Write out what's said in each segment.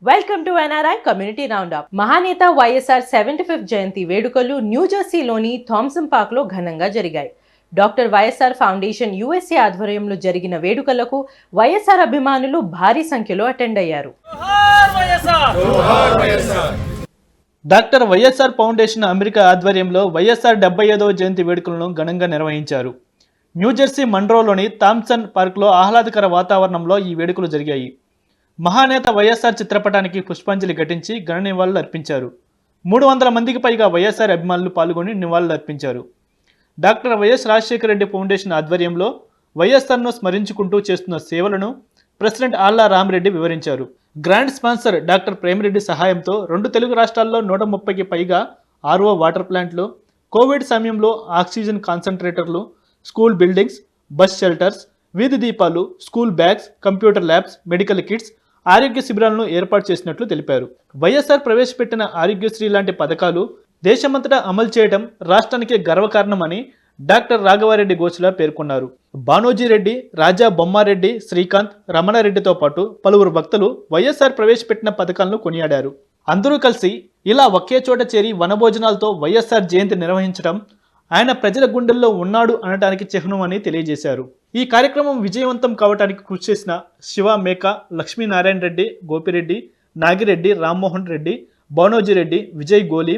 Welcome to NRI community roundup. మహానేత YSR 75th జయంతి వేడుకలు న్యూజెర్సీలోని Thomson పార్క్లో ఘనంగా జరిగాయి. డాక్టర్ వైఎస్ఆర్ ఫౌండేషన్ యుఎస్ఏ ఆధ్వర్యంలో జరిగిన వేడుకలకు వైఎస్ఆర్ అభిమానులు భారీ సంఖ్యలో అటెండ్ అయ్యారు. డాక్టర్ వైఎస్ఆర్ ఫౌండేషన్ అమెరికా ఆధ్వర్యంలో వైఎస్ఆర్ 75వ జయంతి వేడుకలను ఘనంగా నిర్వహించారు. న్యూజెర్సీ మండ్రోలోని థామ్సన్ పార్క్లో ఆహ్లాదకర వాతావరణంలో ఈ వేడుకలు జరిగాయి. మహానేత వైఎస్ఆర్ చిత్రపటానికి పుష్పాంజలి ఘటించి ఘన నివాళులు అర్పించారు. 300 మందికి పైగా వైఎస్ఆర్ అభిమానులు పాల్గొని నివాళులు అర్పించారు. డాక్టర్ వైఎస్ రాజశేఖర రెడ్డి ఫౌండేషన్ ఆధ్వర్యంలో వైఎస్ఆర్ను స్మరించుకుంటూ చేస్తున్న సేవలను ప్రెసిడెంట్ ఆళ్ల రామిరెడ్డి వివరించారు. గ్రాండ్ స్పాన్సర్ డాక్టర్ ప్రేమిరెడ్డి సహాయంతో 2 తెలుగు రాష్ట్రాల్లో 130కి పైగా ఆర్ఓ వాటర్ ప్లాంట్లు, కోవిడ్ సమయంలో ఆక్సిజన్ కాన్సంట్రేటర్లు, స్కూల్ బిల్డింగ్స్, బస్ షెల్టర్స్, వీధి దీపాలు, school bags, computer labs, medical kits, ఆరోగ్య శిబిరాలను ఏర్పాటు చేసినట్లు తెలిపారు. వైఎస్ఆర్ ప్రవేశపెట్టిన ఆరోగ్యశ్రీ లాంటి పథకాలు దేశమంతటా అమలు చేయడం రాష్ట్రానికి గర్వకారణమని డాక్టర్ రాఘవారెడ్డి గోచల పేర్కొన్నారు. బానోజీరెడ్డి, రాజా బొమ్మారెడ్డి, శ్రీకాంత్, రమణారెడ్డితో పాటు పలువురు భక్తులు వైఎస్ఆర్ ప్రవేశపెట్టిన పథకాలను కొనియాడారు. అందరూ కలిసి ఇలా ఒకే చోట చేరి వనభోజనాలతో వైఎస్ఆర్ జయంతి నిర్వహించడం ఆయన ప్రజల గుండెల్లో ఉన్నాడు అనడానికి చిహ్నం అని తెలియజేశారు. ఈ కార్యక్రమం విజయవంతం కావడానికి కృషి చేసిన శివ మేక, లక్ష్మీనారాయణ రెడ్డి, గోపిరెడ్డి, నాగిరెడ్డి, రామ్మోహన్ రెడ్డి, బానోజీరెడ్డి, విజయ్ గోలి,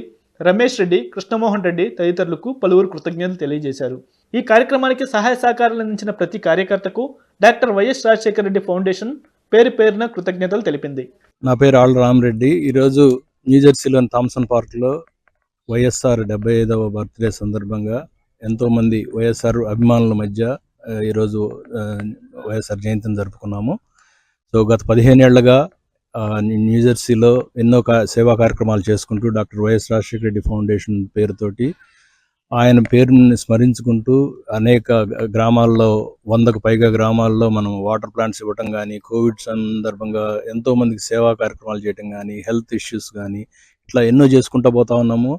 రమేష్ రెడ్డి, కృష్ణమోహన్ రెడ్డి తదితరులకు పలువురు కృతజ్ఞతలు తెలియజేశారు. ఈ కార్యక్రమానికి సహాయ సహకారాలు అందించిన ప్రతి కార్యకర్తకు డాక్టర్ వైఎస్ రాజశేఖర రెడ్డి ఫౌండేషన్ పేరున కృతజ్ఞతలు తెలిపింది. నా పేరు ఆళ్ల రామిరెడ్డి. ఈరోజు న్యూజెర్సీలోని థామ్సన్ పార్క్లో వైఎస్ఆర్ 75వ బర్త్డే సందర్భంగా ఎంతోమంది వైఎస్ఆర్ అభిమానుల మధ్య ఈరోజు వైఎస్ఆర్ జయంతిని జరుపుకున్నాము. సో గత 15 ఏళ్లుగా న్యూజెర్సీలో ఎన్నో సేవా కార్యక్రమాలు చేసుకుంటూ డాక్టర్ వైఎస్ రాజశేఖర రెడ్డి ఫౌండేషన్ పేరుతోటి ఆయన పేరుని స్మరించుకుంటూ అనేక గ్రామాల్లో 100కు పైగా గ్రామాల్లో మనం వాటర్ ప్లాంట్స్ ఇవ్వటం కానీ, కోవిడ్ సందర్భంగా ఎంతోమందికి సేవా కార్యక్రమాలు చేయటం కానీ, హెల్త్ ఇష్యూస్ కానీ ఇట్లా ఎన్నో చేసుకుంటూ పోతా ఉన్నాము.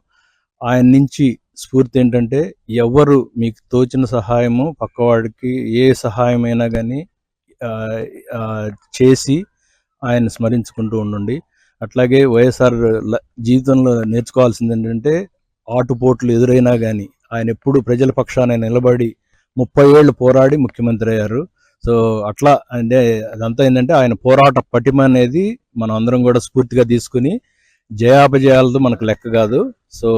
ఆయన నుంచి స్ఫూర్తి ఏంటంటే ఎవరు మీకు తోచిన సహాయము పక్కవాడికి ఏ సహాయమైనా కానీ చేసి ఆయన స్మరించుకుంటూ ఉండండి. అట్లాగే వైఎస్ఆర్ జీవితంలో నేర్చుకోవాల్సింది ఏంటంటే ఆటుపోట్లు ఎదురైనా కానీ ఆయన ఎప్పుడు ప్రజల పక్షాన నిలబడి 30 ఏళ్ళు పోరాడి ముఖ్యమంత్రి అయ్యారు. సో అట్లా అంటే అదంతా ఏంటంటే ఆయన పోరాట పటిమ అనేది మనం అందరం కూడా స్ఫూర్తిగా తీసుకుని జయాపజయాలతో మనకు లెక్క కాదు. సో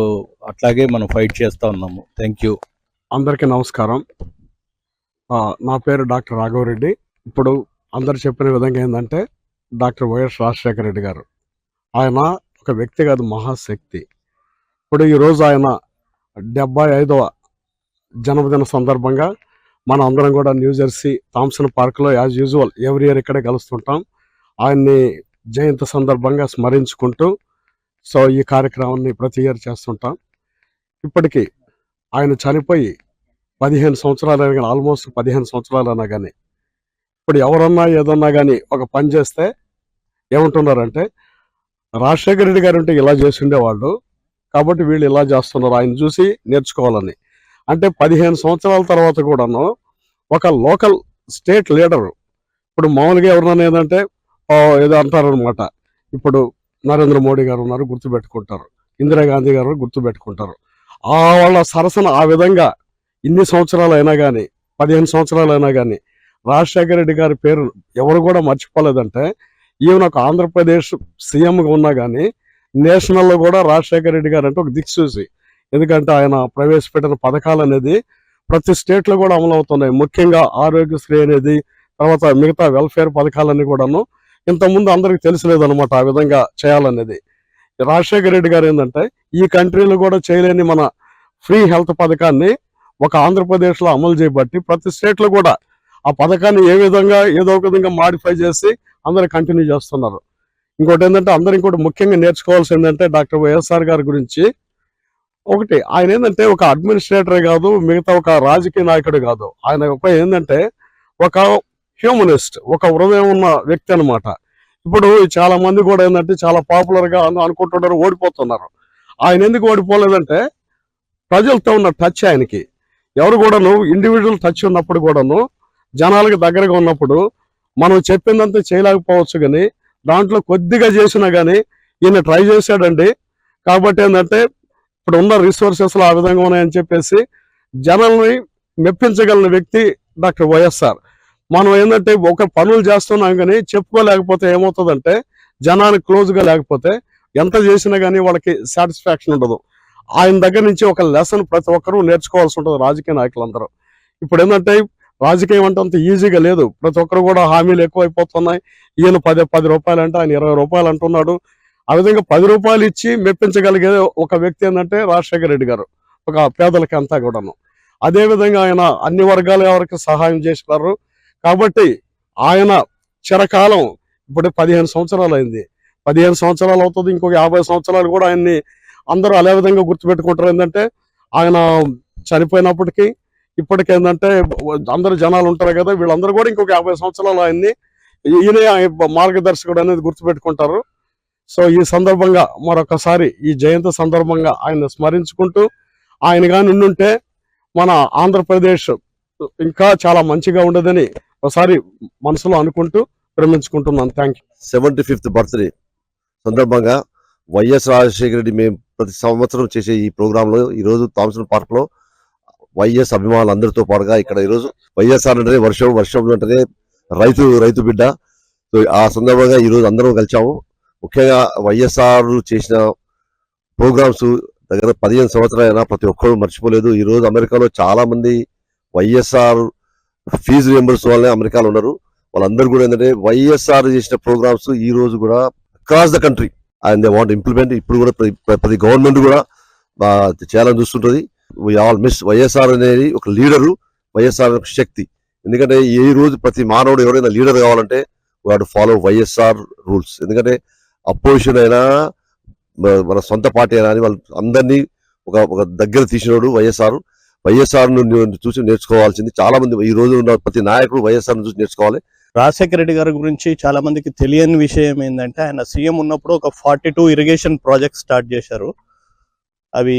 అట్లాగే మనం ఫైట్ చేస్తూ ఉన్నాము. Thank you. అందరికీ నమస్కారం. నా పేరు డాక్టర్ రాఘవరెడ్డి. ఇప్పుడు అందరు చెప్పిన విధంగా ఏంటంటే డాక్టర్ వైఎస్ రాజశేఖర రెడ్డి గారు ఆయన ఒక వ్యక్తి కాదు, మహాశక్తి. ఇప్పుడు ఈరోజు ఆయన 75వ జన్మదిన సందర్భంగా మనం అందరం కూడా న్యూజెర్సీ థామ్సన్ పార్క్లో యాజ్ యూజువల్ ఎవ్రీ ఇయర్ ఇక్కడే కలుస్తుంటాం. ఆయన్ని జయంతి సందర్భంగా స్మరించుకుంటూ సో ఈ కార్యక్రమాన్ని ప్రతి ఇయర్ చేస్తుంటాం. ఇప్పటికీ ఆయన చనిపోయి 15 సంవత్సరాలు కానీ, ఆల్మోస్ట్ 15 సంవత్సరాలైనా కానీ ఇప్పుడు ఎవరన్నా ఏదన్నా కానీ ఒక పని చేస్తే ఏమంటున్నారంటే రాజశేఖర రెడ్డి గారు ఉంటే ఇలా చేసి ఉండేవాళ్ళు కాబట్టి వీళ్ళు ఇలా చేస్తున్నారు, ఆయన చూసి నేర్చుకోవాలని. అంటే 15 సంవత్సరాల తర్వాత కూడాను ఒక లోకల్ స్టేట్ లీడరు ఇప్పుడు మామూలుగా ఎవరన్నా ఏదంటే ఏదో అంటారనమాట. ఇప్పుడు నరేంద్ర మోడీ గారు ఉన్నారు, గుర్తుపెట్టుకుంటారు. ఇందిరాగాంధీ గారు గుర్తుపెట్టుకుంటారు. వాళ్ళ సరసన ఆ విధంగా ఇన్ని సంవత్సరాలు అయినా కానీ, 15 సంవత్సరాలు అయినా కానీ రాజశేఖర రెడ్డి గారి పేరు ఎవరు కూడా మర్చిపోలేదంటే ఈవెన్ ఒక ఆంధ్రప్రదేశ్ సీఎంగా ఉన్నా కానీ నేషనల్లో కూడా రాజశేఖర రెడ్డి గారు అంటే ఒక దిక్సూచి. ఎందుకంటే ఆయన ప్రవేశపెట్టిన పథకాలు అనేది ప్రతి స్టేట్లో కూడా అమలు అవుతున్నాయి. ముఖ్యంగా ఆరోగ్యశ్రీ అనేది, తర్వాత మిగతా వెల్ఫేర్ పథకాలన్నీ కూడాను ఇంతకుముందు అందరికి తెలిసలేదు అనమాట ఆ విధంగా చేయాలనేది. రాజశేఖర రెడ్డి గారు ఏంటంటే ఈ కంట్రీలో కూడా చేయలేని మన ఫ్రీ హెల్త్ పథకాన్ని ఒక ఆంధ్రప్రదేశ్లో అమలు చేయబట్టి ప్రతి స్టేట్లో కూడా ఆ పథకాన్ని ఏదో ఒక విధంగా మాడిఫై చేసి అందరు కంటిన్యూ చేస్తున్నారు. ఇంకోటి ఏంటంటే అందరూ ఇంకోటి ముఖ్యంగా నేర్చుకోవాల్సి ఏంటంటే డాక్టర్ వైఎస్ఆర్ గారి గురించి ఒకటి, ఆయన ఏంటంటే ఒక అడ్మినిస్ట్రేటరే కాదు, మిగతా ఒక రాజకీయ నాయకుడు కాదు. ఆయన ఏంటంటే ఒక హ్యూమనిస్ట్, ఒక హృదయం ఉన్న వ్యక్తి అనమాట. ఇప్పుడు చాలా మంది కూడా ఏంటంటే చాలా పాపులర్ గా అనుకుంటున్నారు, ఓడిపోతున్నారు. ఆయన ఎందుకు ఓడిపోలేదంటే ప్రజలతో ఉన్న టచ్ ఆయనకి. ఎవరు కూడాను ఇండివిజువల్ టచ్ ఉన్నప్పుడు కూడాను జనాలకు దగ్గరగా ఉన్నప్పుడు మనం చెప్పిందంతా చేయలేకపోవచ్చు, కానీ దాంట్లో కొద్దిగా చేసినా కానీ ఈయన ట్రై చేశాడండి. కాబట్టి ఏంటంటే ఇప్పుడు ఉన్న రిసోర్సెస్లో ఆ విధంగా ఉన్నాయని చెప్పేసి జనాల్ని మెప్పించగలిగిన వ్యక్తి డాక్టర్ వైఎస్ఆర్. మనం ఏంటంటే ఒక పనులు చేస్తున్నాం కానీ చెప్పుకోలేకపోతే ఏమవుతుందంటే జనానికి క్లోజ్గా లేకపోతే ఎంత చేసినా కానీ వాళ్ళకి సాటిస్ఫాక్షన్ ఉండదు. ఆయన దగ్గర నుంచి ఒక లెసన్ ప్రతి ఒక్కరూ నేర్చుకోవాల్సి ఉంటుంది రాజకీయ నాయకులందరూ. ఇప్పుడు ఏంటంటే రాజకీయం అంటే అంత ఈజీగా లేదు. ప్రతి ఒక్కరు కూడా హామీలు ఎక్కువైపోతున్నాయి. ఈయన 10 రూపాయలు అంటే ఆయన 20 రూపాయలు అంటున్నాడు. ఆ విధంగా 10 రూపాయలు ఇచ్చి మెప్పించగలిగే ఒక వ్యక్తి ఏంటంటే రాజశేఖర రెడ్డి గారు, ఒక పేదలకి అంతా కూడాను. అదేవిధంగా ఆయన అన్ని వర్గాల వారికి సహాయం చేసినారు. కాబట్టి ఆయన చిరకాలం ఇప్పుడు 15 సంవత్సరాలు అయింది. 15 సంవత్సరాలు అవుతుంది, ఇంకొక 50 సంవత్సరాలు కూడా ఆయన్ని అందరూ అదే విధంగా గుర్తుపెట్టుకుంటారు. ఏంటంటే ఆయన చనిపోయినప్పటికీ ఇప్పటికేంటంటే అందరు జనాలు ఉంటారు కదా, వీళ్ళందరూ కూడా ఇంకొక 50 సంవత్సరాలు ఆయన్ని ఈయనే మార్గదర్శకుడు అనేది గుర్తుపెట్టుకుంటారు. సో ఈ సందర్భంగా మరొకసారి ఈ జయంతి సందర్భంగా ఆయన స్మరించుకుంటూ ఆయన కానీ ఉండుంటే మన ఆంధ్రప్రదేశ్ ఇంకా చాలా మంచిగా ఉండదని ఒకసారి మనసులో అనుకుంటూ విరమించుకుంటున్నాను. Thank you. 75th బర్త్డే సందర్భంగా వైఎస్ రాజశేఖర రెడ్డి మేము ప్రతి సంవత్సరం చేసే ఈ ప్రోగ్రాంలో ఈరోజు థామ్సన్ పార్క్ లో వైఎస్ అభిమానులు అందరితో పాటుగా ఇక్కడ ఈరోజు వైఎస్ఆర్ అంటే వర్షం అంటే రైతు బిడ్డ. సో ఆ సందర్భంగా ఈరోజు అందరం కలిసాము. ముఖ్యంగా వైఎస్ఆర్ చేసిన ప్రోగ్రామ్స్ దగ్గర 15 సంవత్సరాలైనా ప్రతి ఒక్కరు మర్చిపోలేదు. ఈ రోజు అమెరికాలో చాలా మంది వైఎస్ఆర్ ఫీజు రియంబర్స్ వల్లనే అమెరికాలో ఉన్నారు. వాళ్ళందరూ కూడా ఏంటంటే వైఎస్ఆర్ చేసిన ప్రోగ్రామ్స్ ఈ రోజు కూడా across the country and they want implement. ఇప్పుడు కూడా ప్రతి గవర్నమెంట్ కూడా చేయాలని చూస్తుంటది. వి ఆల్ మిస్ వైఎస్ఆర్ అనేది ఒక లీడరు, వైఎస్ఆర్ శక్తి. ఎందుకంటే ఈ రోజు ప్రతి మానవుడు ఎవరైనా లీడర్ కావాలంటే వాడు ఫాలో వైఎస్ఆర్ రూల్స్. ఎందుకంటే అపోజిషన్ అయినా మన సొంత పార్టీ అయినా అని వాళ్ళు అందరినీ ఒక దగ్గర తీసినోడు వైఎస్ఆర్ చూసి నేర్చుకోవాల్సింది చాలా మంది. ఈ రోజు ఉన్న ప్రతి నాయకుడు వైఎస్ఆర్ చూసి నేర్చుకోవాలి. రాజశేఖర రెడ్డి గారి గురించి చాలా మందికి తెలియని విషయం ఏంటంటే ఆయన సీఎం ఉన్నప్పుడు ఒక 42 ఇరిగేషన్ ప్రాజెక్ట్ స్టార్ట్ చేశారు. అవి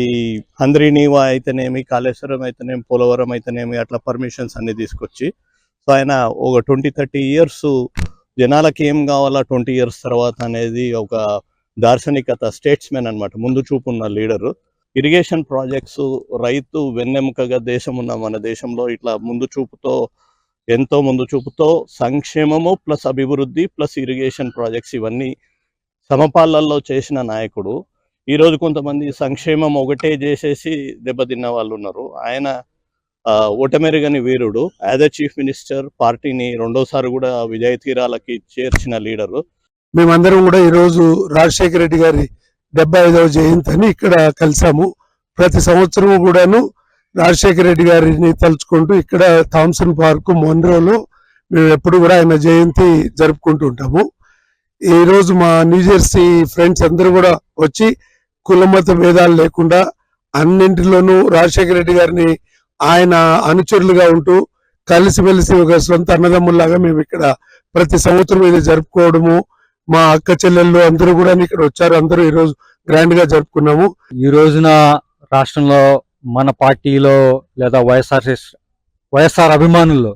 హంద్రీనీవా అయితేనేమి, కాళేశ్వరం అయితేనేమి, పోలవరం అయితేనేమి, అట్లా పర్మిషన్స్ అన్ని తీసుకొచ్చి సో ఆయన ఒక 20-30 ఇయర్స్ జనాలకి ఏం కావాలా 20 ఇయర్స్ తర్వాత అనేది ఒక దార్శనికత, స్టేట్స్మెన్ అన్నమాట, ముందు చూపు ఉన్న లీడరు. ఇరిగేషన్ ప్రాజెక్ట్స్ రైతు వెన్నెముకగా దేశం ఉన్న మన దేశంలో ఇట్లా ఎంతో ముందు చూపుతో సంక్షేమము ప్లస్ అభివృద్ధి ప్లస్ ఇరిగేషన్ ప్రాజెక్ట్స్ ఇవన్నీ సమపాలల్లో చేసిన నాయకుడు. ఈరోజు కొంతమంది సంక్షేమం ఒకటే చేసేసి దెబ్బతిన్న వాళ్ళు ఉన్నారు. ఆయన ఓటమెరుగని వీరుడు. యాజ్ ఎ చీఫ్ మినిస్టర్ పార్టీని రెండోసారి కూడా విజయ తీరాలకి చేర్చిన లీడరు. మేమందరం కూడా ఈరోజు రాజశేఖర రెడ్డి గారి 75వ జయంతిని ఇక్కడ కలిసాము. ప్రతి సంవత్సరం కూడాను రాజశేఖర రెడ్డి గారిని తలుచుకుంటూ ఇక్కడ థామ్సన్ పార్క్ మొన్రోలో మేము ఎప్పుడు కూడా ఆయన జయంతి జరుపుకుంటూ ఉంటాము. ఈ రోజు మా న్యూజెర్సీ ఫ్రెండ్స్ అందరూ కూడా వచ్చి కులమత భేదాలు లేకుండా అన్నింటిలోనూ రాజశేఖర రెడ్డి గారిని ఆయన అనుచరులుగా ఉంటూ కలిసిమెలిసి ఒక సొంత అన్నదమ్ముల్లాగా మేము ఇక్కడ ప్రతి సంవత్సరం ఇది జరుపుకోవడము, మా అక్క చెల్లెళ్ళు అందరూ కూడా ఇక్కడ వచ్చారు. అందరూ ఈ రోజు గ్రాండ్ గా జరుపుకున్నాము. ఈ రోజున రాష్ట్రంలో మన పార్టీలో లేదా వైఎస్ఆర్ అభిమానుల్లో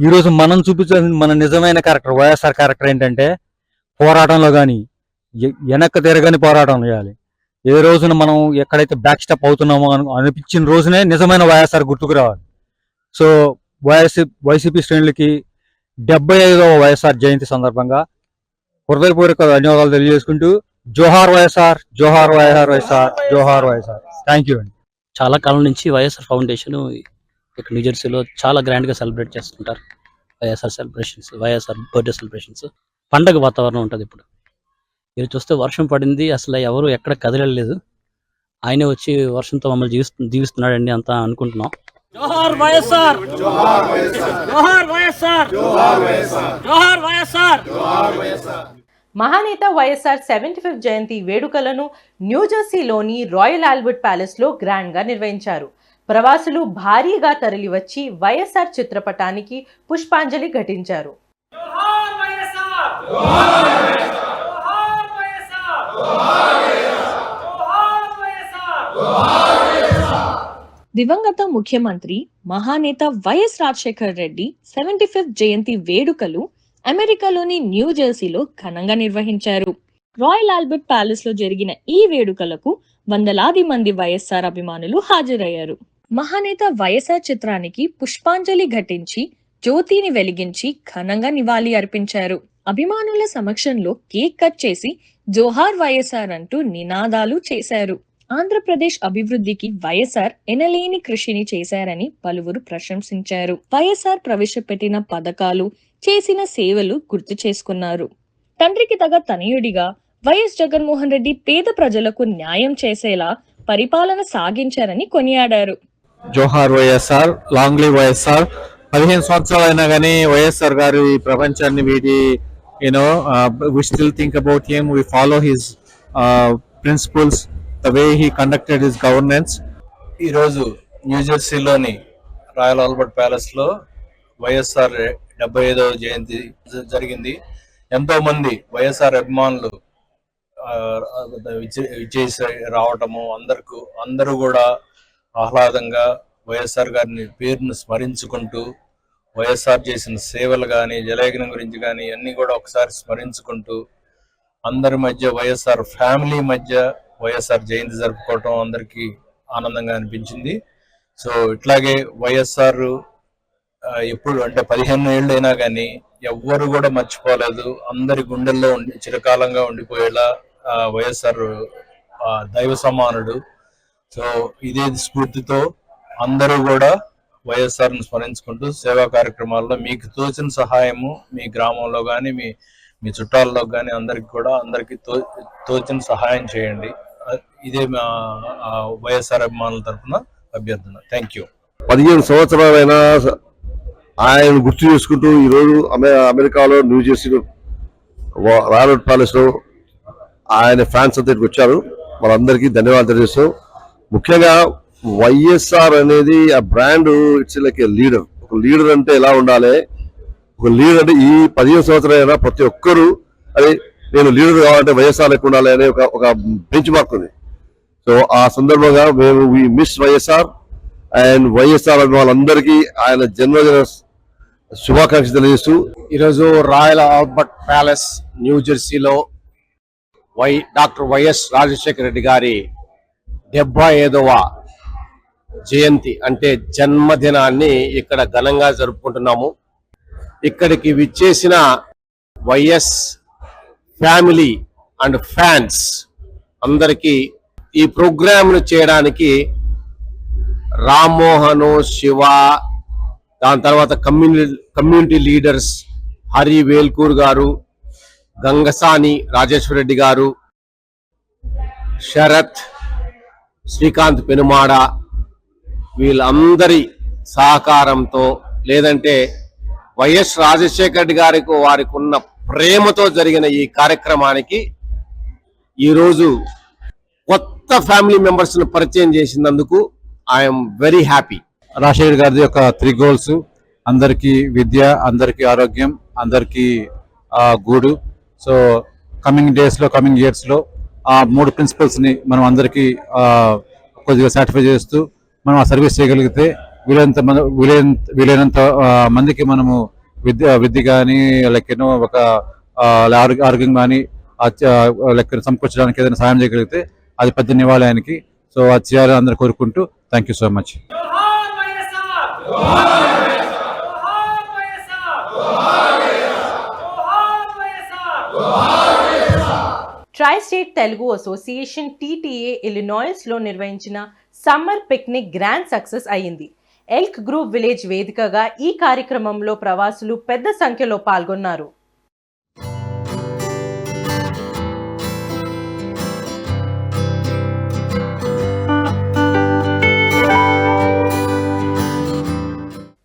ఈరోజు మనం చూపించిన మన నిజమైన క్యారెక్టర్ వైఎస్ఆర్ క్యారెక్టర్ ఏంటంటే పోరాటంలో కానీ వెనక్కి తిరగని పోరాటం చేయాలి. ఏ రోజున మనం ఎక్కడైతే బ్యాక్ స్టెప్ అవుతున్నామో అనిపించిన రోజునే నిజమైన వైఎస్ఆర్ గుర్తుకు రావాలి. సో వైసీపీ శ్రేణులకి 75వ వైఎస్ఆర్ జయంతి సందర్భంగా హృదయపూర్వక ధన్యవాదాలు తెలియజేసుకుంటూ జోహార్ వైఎస్ఆర్, జోహార్ వైఎస్ఆర్, జోహార్ వైఎస్ఆర్. థ్యాంక్ యూ అండి. చాలా కాలం నుంచి వైఎస్ఆర్ ఫౌండేషన్ ఇక్కడ న్యూజెర్సీలో చాలా గ్రాండ్గా సెలబ్రేట్ చేస్తుంటారు. వైఎస్ఆర్ బర్త్డే సెలబ్రేషన్స్, పండగ వాతావరణం ఉంటుంది. ఇప్పుడు మీరు చూస్తే వర్షం పడింది, అసలు ఎవరు ఎక్కడ కదలలేదు. ఆయనే వచ్చి వర్షంతో మమ్మల్ని దీవిస్తున్నాడండి అంతా అనుకుంటున్నాం. జోహార్ వైఎస్ఆర్, జోహార్ వైఎస్ఆర్, జోహార్ వైఎస్ఆర్, జోహార్ వైఎస్ఆర్, జోహార్ వైఎస్ఆర్, జోహార్ వైఎస్ఆర్. మహానేత వైఎస్ఆర్ 75th జయంతి వేడుకలను న్యూజెర్సీలోని రాయల్ ఆల్బర్ట్ ప్యాలెస్లో గ్రాండ్గా నిర్వహించారు. ప్రవాసులు భారీగా తరలివచ్చి వైఎస్ఆర్ చిత్రపటానికి పుష్పాంజలి ఘటించారు. దివంగత ముఖ్యమంత్రి మహానేత వైఎస్ రాజశేఖర్ రెడ్డి 75th జయంతి వేడుకలు అమెరికాలోని న్యూ జెర్సీలో ఘనంగా నిర్వహించారు. రాయల్ ఆల్బర్ట్ ప్యాలెస్ లో జరిగిన ఈ వేడుకలకు వందలాది మంది వైఎస్ఆర్ అభిమానులు హాజరయ్యారు. మహానేత వైఎస్ఆర్ చిత్రానికి పుష్పాంజలి ఘటించి జ్యోతిని వెలిగించి ఘనంగా నివాళి అర్పించారు. అభిమానుల సమక్షంలో కేక్ కట్ చేసి జోహార్ వైఎస్ఆర్ అంటూ నినాదాలు చేశారు. ఆంధ్రప్రదేశ్ అభివృద్ధికి వైఎస్ఆర్ ఎనలేని కృషిని చేశారని పలువురు ప్రశంసించారు. వైఎస్ఆర్ ప్రవేశపెట్టిన పథకాలు, చేసిన సేవలు గుర్తు చేసుకున్నారు. తండ్రికి తగ తనయుడిగా వైఎస్ జగన్మోహన్ రెడ్డి పేద ప్రజలకు న్యాయం చేసేలా పరిపాలన సాగించారని కొనియాడారు. జోహార్ వైఎస్ఆర్, లాంగ్ లివ్ వైఎస్ఆర్. 15 సంవత్సరాలు అయినా కానీ వైఎస్ఆర్ గారు ఈ ప్రపంచాన్ని వీటి we still think about him, we follow his principles, the way he conducted his governance. ఈరోజు న్యూజెర్సీలోని రాయల్ ఆల్బర్ట్ ప్యాలెస్ లో వైఎస్ఆర్ 75వ జయంతి జరిగింది. ఎంతో మంది వైఎస్ఆర్ అభిమానులు విజయ్ రావటము, అందరూ కూడా ఆహ్లాదంగా వైఎస్ఆర్ గారిని పేరును స్మరించుకుంటూ వైఎస్ఆర్ చేసిన సేవలు కానీ, జలయజ్ఞం గురించి కానీ అన్ని కూడా ఒకసారి స్మరించుకుంటూ అందరి మధ్య వైఎస్ఆర్ ఫ్యామిలీ మధ్య వైఎస్ఆర్ జయంతి జరుపుకోవటం అందరికీ ఆనందంగా అనిపించింది. సో ఇట్లాగే వైఎస్ఆర్ ఎప్పుడు అంటే 15 ఏళ్ళు అయినా కానీ ఎవ్వరు కూడా మర్చిపోలేదు. అందరి గుండెల్లో చిరకాలంగా ఉండిపోయేలా వైఎస్ఆర్ దైవ సమానుడు. సో ఇదే స్ఫూర్తితో అందరూ కూడా వైఎస్ఆర్ని స్మరించుకుంటూ సేవా కార్యక్రమాల్లో మీకు తోచిన సహాయము మీ గ్రామంలో కానీ మీ చుట్టాల్లో కానీ అందరికీ తోచిన సహాయం చేయండి. ఇదే మా వైఎస్ఆర్ అభిమానుల తరఫున అభ్యర్థన. Thank you. 15 సంవత్సరాలైనా ఆయన గుర్తు చేసుకుంటూ ఈరోజు అమెరికాలో న్యూ జెర్సీలో రాయల్ ప్యాలెస్ లో ఆయన ఫ్యాన్స్ అంతా ఇక్కడికి వచ్చారు. వాళ్ళందరికీ ధన్యవాదాలు తెలియజేస్తాం. ముఖ్యంగా వైఎస్ఆర్ అనేది ఆ brand it's like A leader. ఒక లీడర్ అంటే ఎలా ఉండాలి, ఒక లీడర్ అంటే ఈ 15 సంవత్సరాలైనా ప్రతి ఒక్కరూ అదే నేను లీడర్ కావాలంటే వైఎస్ఆర్ లెక్క ఉండాలి అనే ఒక బెంచ్ మార్క్ ఉంది. సో ఆ సందర్భంగా మేము we miss YSR and YSR వాళ్ళందరికీ ఆయన జన్మదిన శుభాకాంక్షలు తెలియజేస్తూ ఈరోజు రాయల్ ఆల్బర్ట్ ప్యాలెస్ న్యూ జెర్సీలో డాక్టర్ వైఎస్ రాజశేఖర రెడ్డి గారి 75వ జయంతి అంటే జన్మదినాన్ని ఇక్కడ ఘనంగా జరుపుకుంటున్నాము. ఇక్కడికి విచ్చేసిన వైఎస్ ఫ్యామిలీ అండ్ ఫ్యాన్స్ అందరికీ ఈ ప్రోగ్రామ్ను చేయడానికి రామ్మోహన్, శివ, దాని తర్వాత కమ్యూనిటీ లీడర్స్ హరి వేల్కూర్ గారు, గంగసాని రాజేశ్వర రెడ్డి గారు, శరత్, శ్రీకాంత్ పెనుమాడ వీళ్ళందరి సహకారంతో లేదంటే వైఎస్ రాజశేఖర రెడ్డి వారికి ఉన్న ప్రేమతో జరిగిన ఈ కార్యక్రమానికి ఈరోజు కొత్త ఫ్యామిలీ మెంబర్స్ ను పరిచయం చేసినందుకు ఐఎమ్ వెరీ హ్యాపీ. రాజశేఖర్ గారి యొక్క 3 goals, అందరికీ విద్య, అందరికీ ఆరోగ్యం, అందరికీ గూడు. సో కమింగ్ ఇయర్స్ లో ఆ 3 ప్రిన్సిపల్స్ ని మనం అందరికీ కొద్దిగా సాటిస్ఫై చేస్తూ మనం ఆ సర్వీస్ చేయగలిగితే వీలైనంత మందికి మనము విద్య కానీ లైక్ ఒక ఆరోగ్యం కానీ లెక్క సమకూర్చడానికి ఏదైనా సాయం చేయగలిగితే అది పెద్ద నివాళి ఆయనకి. సో అది చేయాలని అందరూ కోరుకుంటూ thank you so much. Tri state Telugu association TTA Illinois లో నిర్వహించిన సమ్మర్ పిక్నిక్ గ్రాండ్ సక్సెస్ అయింది. ఎల్క్ గ్రూవ్ విలేజ్ వేదికగా ఈ కార్యక్రమంలో ప్రవాసులు పెద్ద సంఖ్యలో పాల్గొన్నారు.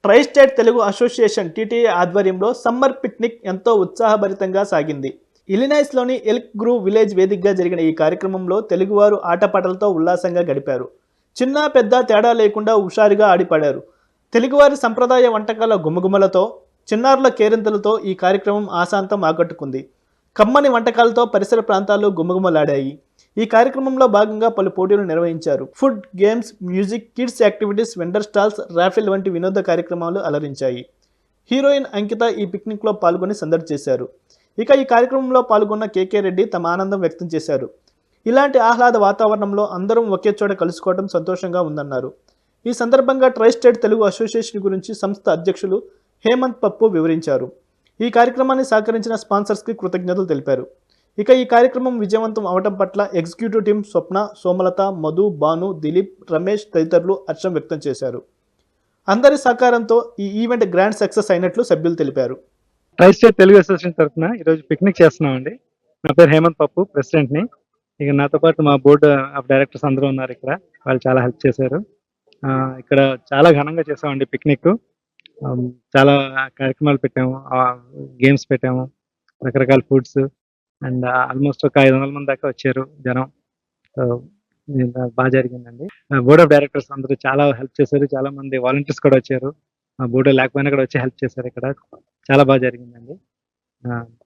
Tri state Telugu association TTA ఆధ్వర్యంలో సమ్మర్ పిక్నిక్ ఎంతో ఉత్సాహభరితంగా సాగింది. ఇలినాయిస్లోని ఎల్క్ గ్రూవ్ విలేజ్ వేదికగా జరిగిన ఈ కార్యక్రమంలో తెలుగువారు ఆటపాటలతో ఉల్లాసంగా గడిపారు. చిన్న పెద్ద తేడా లేకుండా హుషారుగా ఆడిపాడారు. తెలుగువారి సంప్రదాయ వంటకాల గుమగుమలతో, చిన్నారుల కేరింతలతో ఈ కార్యక్రమం ఆశాంతం ఆకట్టుకుంది. కమ్మని వంటకాలతో పరిసర ప్రాంతాల్లో గుమగుమలాడాయి. ఈ కార్యక్రమంలో భాగంగా పలు పోటీలు నిర్వహించారు. Food, games, music, kids activities, vendor stalls, raffle వంటి వినోద కార్యక్రమాలు అలరించాయి. హీరోయిన్ అంకిత ఈ పిక్నిక్లో పాల్గొని సందడి చేశారు. ఇక ఈ కార్యక్రమంలో పాల్గొన్న కేకే రెడ్డి తమ ఆనందం వ్యక్తం చేశారు. ఇలాంటి ఆహ్లాద వాతావరణంలో అందరం ఒకే చోట కలుసుకోవడం సంతోషంగా ఉందన్నారు. ఈ సందర్భంగా ట్రై స్టేట్ తెలుగు అసోసియేషన్ గురించి సంస్థ అధ్యక్షులు హేమంత్ పప్పు వివరించారు. ఈ కార్యక్రమాన్ని సహకరించిన స్పాన్సర్స్కి కృతజ్ఞతలు తెలిపారు. ఇక ఈ కార్యక్రమం విజయవంతం అవడం పట్ల ఎగ్జిక్యూటివ్ టీం స్వప్న, సోమలత, మధు, భాను, దిలీప్, రమేష్ తదితరులు హర్షం వ్యక్తం చేశారు. అందరి సహకారంతో ఈ ఈవెంట్ గ్రాండ్ సక్సెస్ అయినట్లు సభ్యులు తెలిపారు. ట్రై స్టేట్ తెలుగు అసోసియేషన్ తరఫున ఈరోజు పిక్నిక్ చేస్తున్నామండి. నా పేరు హేమంత్ పప్పు, ప్రెసిడెంట్ని. ఇక నాతో పాటు మా బోర్డు ఆఫ్ డైరెక్టర్స్ అందరూ ఉన్నారు ఇక్కడ. వాళ్ళు చాలా హెల్ప్ చేశారు. ఇక్కడ చాలా ఘనంగా చేసామండి పిక్నిక్. చాలా కార్యక్రమాలు పెట్టాము, గేమ్స్ పెట్టాము, రకరకాల ఫుడ్స్, అండ్ ఆల్మోస్ట్ ఒక 500 మంది దాకా వచ్చారు జనం. సో బాగా జరిగిందండి. బోర్డ్ ఆఫ్ డైరెక్టర్స్ అందరూ చాలా హెల్ప్ చేశారు. చాలా మంది వాలంటీర్స్ కూడా వచ్చారు. బోర్డు లేకపోయినా కూడా వచ్చి హెల్ప్ చేశారు. ఇక్కడ చాలా బాగా జరిగిందండి.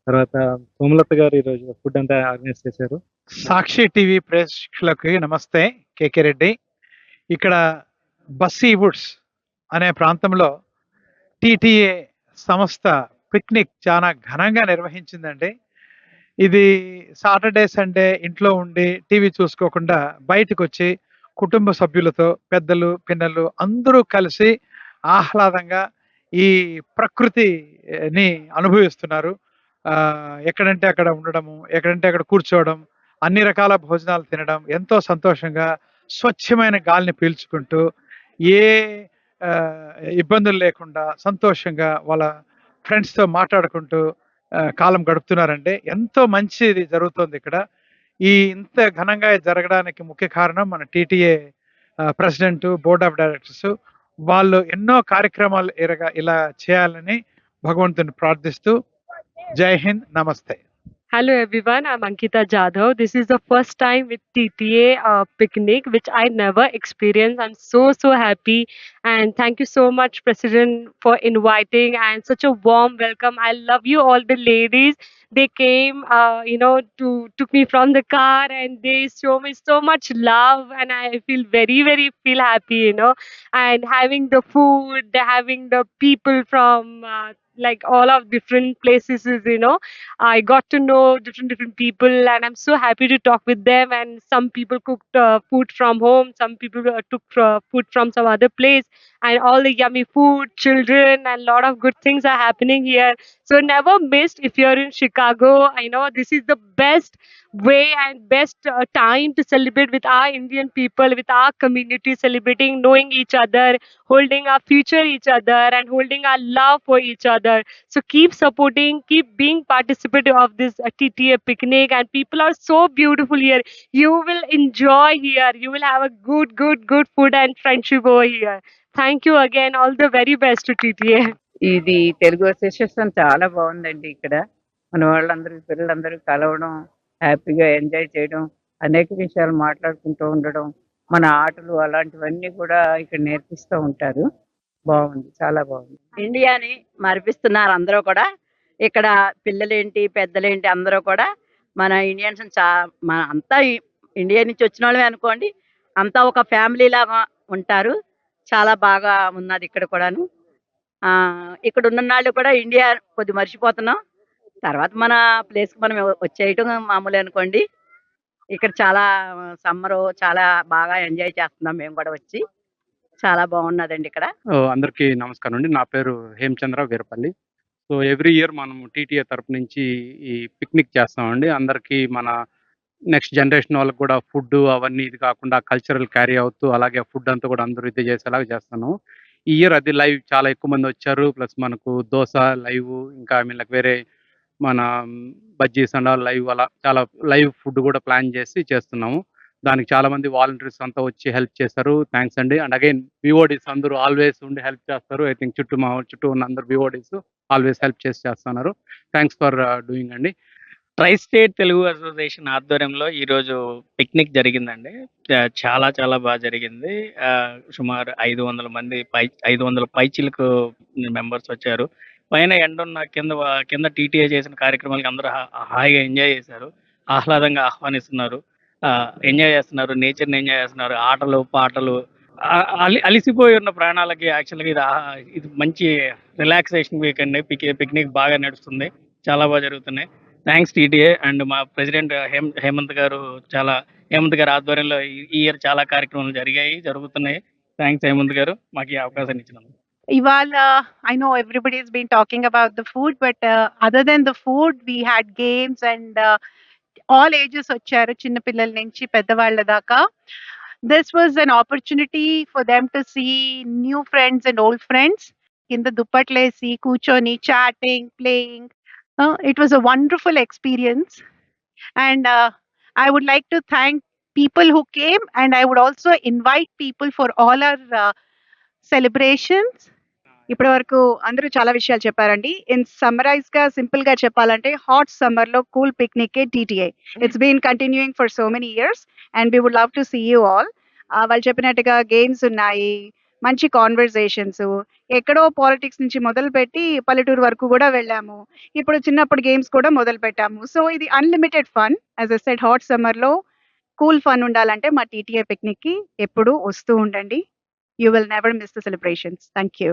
తర్వాత సోమలత గారు ఈరోజు ఫుడ్ అంతా ఆర్గనైజ్ చేశారు. సాక్షి టీవీ ప్రేక్షకులకి నమస్తే. కేకే రెడ్డి. ఇక్కడ బస్సీ వుడ్స్ అనే ప్రాంతంలో టీటీఏ సంస్థ పిక్నిక్ చాలా ఘనంగా నిర్వహించిందండి. ఇది సాటర్డే సండే ఇంట్లో ఉండి టీవీ చూసుకోకుండా బయటకు వచ్చి కుటుంబ సభ్యులతో, పెద్దలు పిన్నలు అందరూ కలిసి ఆహ్లాదంగా ఈ ప్రకృతిని అనుభవిస్తున్నారు. ఎక్కడంటే అక్కడ ఉండడము, ఎక్కడంటే అక్కడ కూర్చోవడం, అన్ని రకాల భోజనాలు తినడం, ఎంతో సంతోషంగా స్వచ్ఛమైన గాలిని పీల్చుకుంటూ ఏ ఇబ్బందులు లేకుండా సంతోషంగా వాళ్ళ ఫ్రెండ్స్తో మాట్లాడుకుంటూ కాలం గడుపుతున్నారండి. ఎంతో మంచిది జరుగుతుంది ఇక్కడ. ఇంత ఘనంగా జరగడానికి ముఖ్య కారణం మన TTA president, board of directors. వాళ్ళు ఎన్నో కార్యక్రమాలు ఇలా చేయాలని భగవంతుని ప్రార్థిస్తూ జై హింద్, నమస్తే. Hello everyone, I'm Ankita Jadhav. This is the first time with TTA picnic, which I never experienced. I'm so happy, and thank you so much, President, for inviting and such a warm welcome. I love you all, the ladies. They came, took me from the car, and they show me so much love, and I feel very feel happy, and having the food, having the people from like all of different places, I got to know different people, and I'm so happy to talk with them. And some people cooked food from home, some people took food from some other place, and all the yummy food, children, and a lot of good things are happening here. So never missed. If you're in Chicago, I know this is the best way and best time to celebrate with our Indian people, with our community, celebrating, knowing each other, holding our future each other, and holding our love for each other. So keep supporting, keep being participative of this TTA picnic, and people are so beautiful here. You will enjoy here. You will have a good food and friendship over here. Thank you again. All the very best to TTA. ఇది Telugu association చాలా బాగుందండి. ఇక్కడ మన వాళ్ళందరూ, పిల్లలందరూ కలవడం, హ్యాపీగా enjoy చేయడం, అనేక విషయాలు మాట్లాడుకుంటూ ఉండడం, మన ఆటలు అలాంటివన్నీ కూడా ఇక్కడ నేర్పిస్తూ ఉంటారు. బాగుంది, చాలా బాగుంది. ఇండియాని మరిపిస్తున్నారు అందరూ కూడా. ఇక్కడ పిల్లలేంటి, పెద్దలేంటి అందరూ కూడా మన ఇండియన్స్ మన అంతా ఇండియా నుంచి వచ్చిన వాళ్ళమే అనుకోండి, అంతా ఒక ఫ్యామిలీ లాగా ఉంటారు. చాలా బాగా ఉన్నది ఇక్కడ కూడాను. ఇక్కడ ఉన్న వాళ్ళు కూడా ఇండియా కొద్ది మర్చిపోతున్నాం. తర్వాత మన ప్లేస్కి మనం వచ్చేయటం మామూలు అనుకోండి. ఇక్కడ చాలా సమ్మరు చాలా బాగా ఎంజాయ్ చేస్తున్నాం మేము కూడా వచ్చి. చాలా బాగున్నదండి ఇక్కడ. అందరికీ నమస్కారం అండి. నా పేరు Hemachandra Veerapalli. So every year మనం టీటీఏ తరపు నుంచి ఈ పిక్నిక్ చేస్తామండి. అందరికీ మన నెక్స్ట్ జనరేషన్ వాళ్ళకి కూడా ఫుడ్ అవన్నీ ఇది కాకుండా కల్చరల్ క్యారీ అవుతూ అలాగే ఫుడ్ అంతా కూడా అందరూ ఇది చేసేలాగా చేస్తాను. ఈ ఇయర్ అది లైవ్ చాలా ఎక్కువ మంది వచ్చారు. ప్లస్ మనకు దోశ లైవ్, ఇంకా వేరే మన బజ్జీస్ అండ్ లైవ్, అలా చాలా లైవ్ ఫుడ్ కూడా ప్లాన్ చేసి చేస్తున్నాము. దానికి చాలా మంది వాలంటీర్స్ అంతా వచ్చి హెల్ప్ చేశారు. థ్యాంక్స్ అండి. అండ్ అగైన్ వివోడీస్ అందరూ ఆల్వేస్ ఉండి హెల్ప్ చేస్తారు. ఐ థింక్ మా చుట్టూ ఉన్న అందరు వివోడీస్ ఆల్వేస్ హెల్ప్ చేస్తున్నారు. థ్యాంక్స్ ఫర్ డూయింగ్ అండి. ట్రై స్టేట్ తెలుగు అసోసియేషన్ ఆధ్వర్యంలో ఈరోజు పిక్నిక్ జరిగిందండి. చాలా బాగా జరిగింది. సుమారు 500 పైచిలకు మెంబర్స్ వచ్చారు. పైన ఎండున్న కింద టీటీఏ చేసిన కార్యక్రమాలకి అందరూ హాయిగా ఎంజాయ్ చేశారు. ఆహ్లాదంగా ఆహ్వానిస్తున్నారు, ఎంజాయ్ చేస్తున్నారు, నేచర్ని ఎంజాయ్ చేస్తున్నారు. ఆటలు పాటలు అలిసిపోయి ఉన్న ప్రాణాలకి యాక్చువల్గా ఇది మంచి రిలాక్సేషన్ వీకెండ్. పిక్నిక్ బాగా నడుస్తుంది, చాలా బాగా జరుగుతున్నాయి. థ్యాంక్స్ టీటీఏ అండ్ మా ప్రెసిడెంట్ హేమంత్ గారు ఆధ్వర్యంలో ఈ ఇయర్ చాలా కార్యక్రమాలు జరుగుతున్నాయి. థ్యాంక్స్ హేమంత్ గారు మాకు ఈ అవకాశాన్ని ఇచ్చినందుకు. Ivala, I know everybody's been talking about the food, but other than the food, we had games and all ages వచ్చారు, చిన్న పిల్లల నుంచి పెద్దవాళ్ళ దాకా. This was an opportunity for them to see new friends and old friends. కింద దుప్పట్లేసి కూర్చొని chatting, playing. It was a wonderful experience, and I would like to thank people who came, and I would also invite people for all our celebrations. ఇప్పటి వరకు అందరూ చాలా విషయాలు చెప్పారండి. In summarise గా simple గా చెప్పాలంటే హాట్ సమ్మర్ లో cool picnic TTI. It's been continuing for so many years and we would love to see you all. వాళ్ళు చెప్పినట్టుగా గేమ్స్ ఉన్నాయి, మంచి కాన్వర్సేషన్స్, ఎక్కడో పాలిటిక్స్ నుంచి మొదలుపెట్టి పల్లెటూరు వరకు కూడా వెళ్ళాము. ఇప్పుడు చిన్నప్పుడు గేమ్స్ కూడా మొదలు పెట్టాము. సో ఇది unlimited fun. As I said, hot summer లో కూల్ ఫన్ ఉండాలంటే మా టీటీఐ పిక్నిక్ కి ఎప్పుడు వస్తూ ఉండండి. You will never miss the celebrations. Thank you.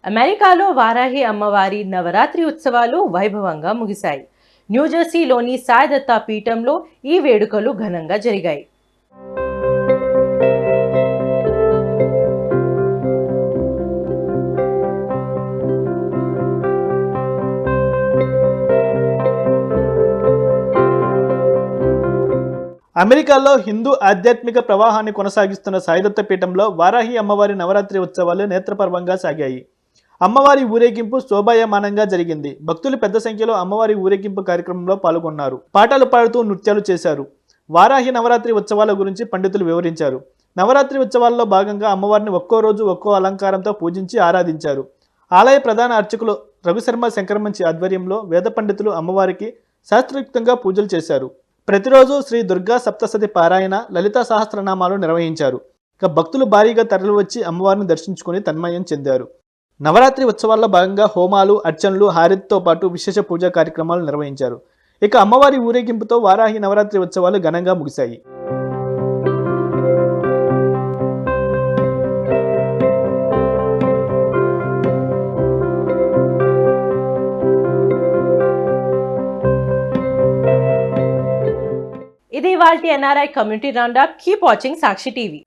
అమెరికాలో వారాహి అమ్మవారి నవరాత్రి ఉత్సవాలు వైభవంగా ముగిశాయి. న్యూజెర్సీలోని సాయిదత్తా పీఠంలో ఈ వేడుకలు ఘనంగా జరిగాయి. అమెరికాలో హిందూ ఆధ్యాత్మిక ప్రవాహాన్ని కొనసాగిస్తున్న సాయిదత్త పీఠంలో వారాహి అమ్మవారి నవరాత్రి ఉత్సవాలు నేత్రపర్వంగా సాగాయి. అమ్మవారి ఊరేగింపు శోభాయమానంగా జరిగింది. భక్తులు పెద్ద సంఖ్యలో అమ్మవారి ఊరేగింపు కార్యక్రమంలో పాల్గొన్నారు. పాటలు పాడుతూ నృత్యాలు చేశారు. వారాహి నవరాత్రి ఉత్సవాల గురించి పండితులు వివరించారు. నవరాత్రి ఉత్సవాల్లో భాగంగా అమ్మవారిని ఒక్కో రోజు ఒక్కో అలంకారంతో పూజించి ఆరాధించారు. ఆలయ ప్రధాన అర్చకులు రఘుశర్మ శంకరమంచి ఆధ్వర్యంలో వేద పండితులు అమ్మవారికి శాస్త్రయుక్తంగా పూజలు చేశారు. ప్రతిరోజు శ్రీ దుర్గా సప్తశతి పారాయణ, లలితా సహస్రనామాలు నిర్వహించారు. ఇక భక్తులు భారీగా తరలివచ్చి అమ్మవారిని దర్శించుకుని తన్మయం చెందారు. నవరాత్రి ఉత్సవాల్లో భాగంగా హోమాలు, అర్చనలు, హారతితో పాటు విశేష పూజా కార్యక్రమాలు నిర్వహించారు. ఇక అమ్మవారి ఊరేగింపుతో వారాహి నవరాత్రి ఉత్సవాలు ఘనంగా ముగిశాయి. ఇది ఇవాల్టి NRI community roundup. Keep watching Sakshi TV.